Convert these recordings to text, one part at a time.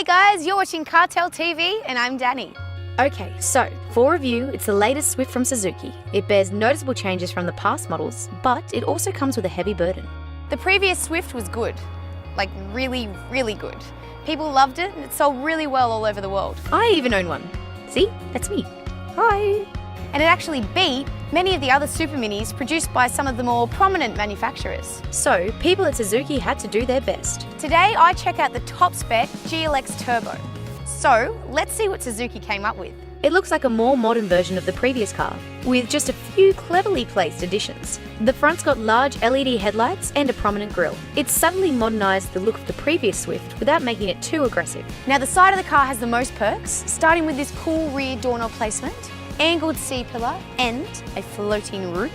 Hey guys, you're watching Cartel TV and I'm Danni. Okay, so for review, it's the latest Swift from Suzuki. It bears noticeable changes from the past models, but it also comes with a heavy burden. The previous Swift was good. Like really, really good. People loved it and it sold really well all over the world. I even own one. See? That's me. Hi! And it actually beat many of the other Super Minis produced by some of the more prominent manufacturers. So, people at Suzuki had to do their best. Today I check out the top spec GLX Turbo. So, let's see what Suzuki came up with. It looks like a more modern version of the previous car, with just a few cleverly placed additions. The front's got large LED headlights and a prominent grille. It's subtly modernised the look of the previous Swift without making it too aggressive. Now the side of the car has the most perks, starting with this cool rear doorknob placement, angled C-pillar and a floating roof.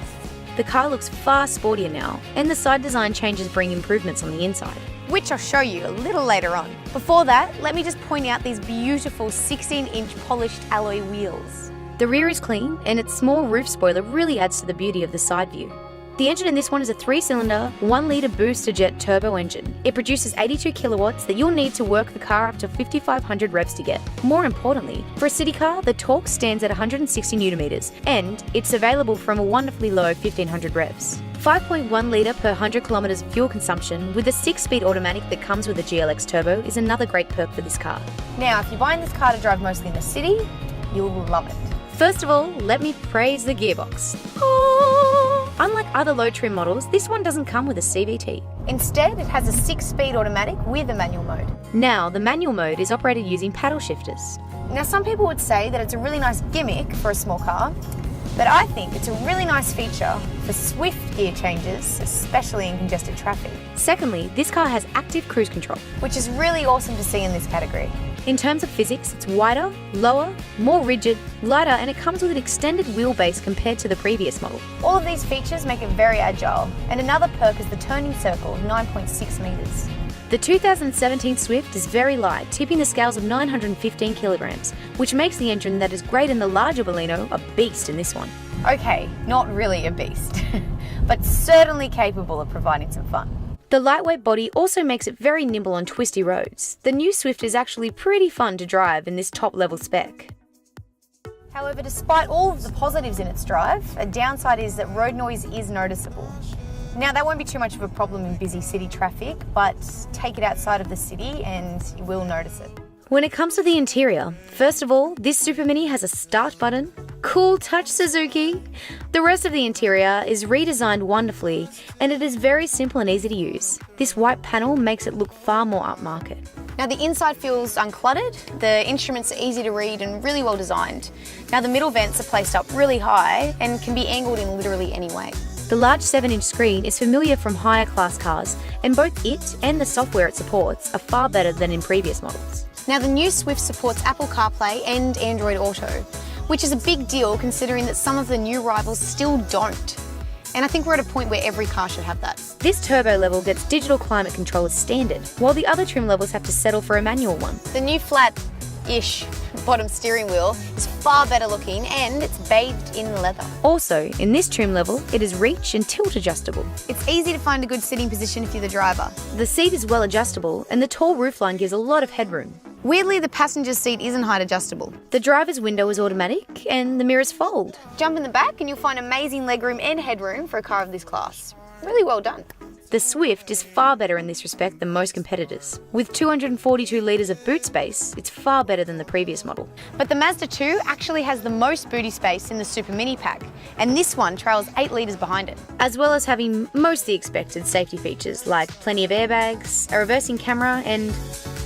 The car looks far sportier now, and the side design changes bring improvements on the inside, which I'll show you a little later on. Before that, let me just point out these beautiful 16-inch polished alloy wheels. The rear is clean, and its small roof spoiler really adds to the beauty of the side view. The engine in this one is a 3-cylinder, 1-litre booster jet turbo engine. It produces 82 kilowatts that you'll need to work the car up to 5,500 revs to get. More importantly, for a city car, the torque stands at 160 newton-meters, and it's available from a wonderfully low 1,500 revs. 5.1 litre per 100 kilometres fuel consumption with a 6-speed automatic that comes with the GLX Turbo is another great perk for this car. Now, if you're buying this car to drive mostly in the city, you'll love it. First of all, let me praise the gearbox. Unlike other low-trim models, this one doesn't come with a CVT. Instead, it has a 6-speed automatic with a manual mode. Now, the manual mode is operated using paddle shifters. Now, some people would say that it's a really nice gimmick for a small car, but I think it's a really nice feature for swift gear changes, especially in congested traffic. Secondly, this car has active cruise control, which is really awesome to see in this category. In terms of physics, it's wider, lower, more rigid, lighter, and it comes with an extended wheelbase compared to the previous model. All of these features make it very agile, and another perk is the turning circle of 9.6 metres. The 2017 Swift is very light, tipping the scales of 915 kilograms, which makes the engine that is great in the larger Baleno a beast in this one. Okay, not really a beast, but certainly capable of providing some fun. The lightweight body also makes it very nimble on twisty roads. The new Swift is actually pretty fun to drive in this top-level spec. However, despite all of the positives in its drive, a downside is that road noise is noticeable. Now, that won't be too much of a problem in busy city traffic, but take it outside of the city and you will notice it. When it comes to the interior, first of all, this Super Mini has a start button. Cool touch, Suzuki! The rest of the interior is redesigned wonderfully, and it is very simple and easy to use. This white panel makes it look far more upmarket. Now, the inside feels uncluttered, the instruments are easy to read and really well designed. Now, the middle vents are placed up really high and can be angled in literally any way. The large 7-inch screen is familiar from higher class cars, and both it and the software it supports are far better than in previous models. Now, the new Swift supports Apple CarPlay and Android Auto, which is a big deal considering that some of the new rivals still don't. And I think we're at a point where every car should have that. This turbo level gets digital climate control as standard, while the other trim levels have to settle for a manual one. The new flat-ish bottom steering wheel is far better looking and it's bathed in leather. Also, in this trim level, it is reach and tilt adjustable. It's easy to find a good sitting position if you're the driver. The seat is well adjustable and the tall roofline gives a lot of headroom. Weirdly, the passenger seat isn't height adjustable. The driver's window is automatic and the mirrors fold. Jump in the back and you'll find amazing legroom and headroom for a car of this class. Really well done. The Swift is far better in this respect than most competitors. With 242 litres of boot space, it's far better than the previous model. But the Mazda 2 actually has the most booty space in the Super Mini pack, and this one trails 8 litres behind it. As well as having most of the expected safety features like plenty of airbags, a reversing camera and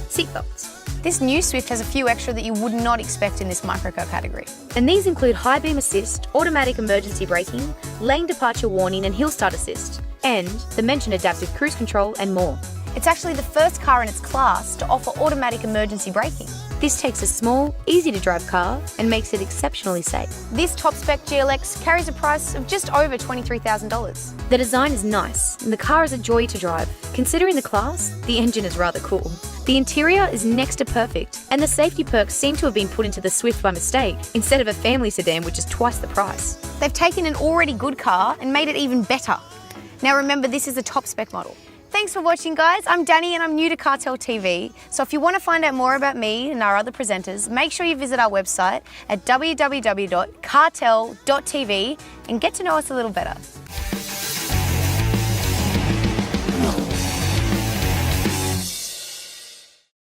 seatbelts. This new Swift has a few extra that you would not expect in this microcar category. And these include high beam assist, automatic emergency braking, lane departure warning and hill start assist, and the mentioned adaptive cruise control and more. It's actually the first car in its class to offer automatic emergency braking. This takes a small, easy to drive car and makes it exceptionally safe. This top spec GLX carries a price of just over $23,000. The design is nice and the car is a joy to drive. Considering the class, the engine is rather cool. The interior is next to perfect, and the safety perks seem to have been put into the Swift by mistake, instead of a family sedan which is twice the price. They've taken an already good car and made it even better. Now remember, this is a top spec model. Thank Thanks for watching, guys. I'm Danni and I'm new to Cartel TV. So if you want to find out more about me and our other presenters, make sure you visit our website at www.cartel.tv and get to know us a little better.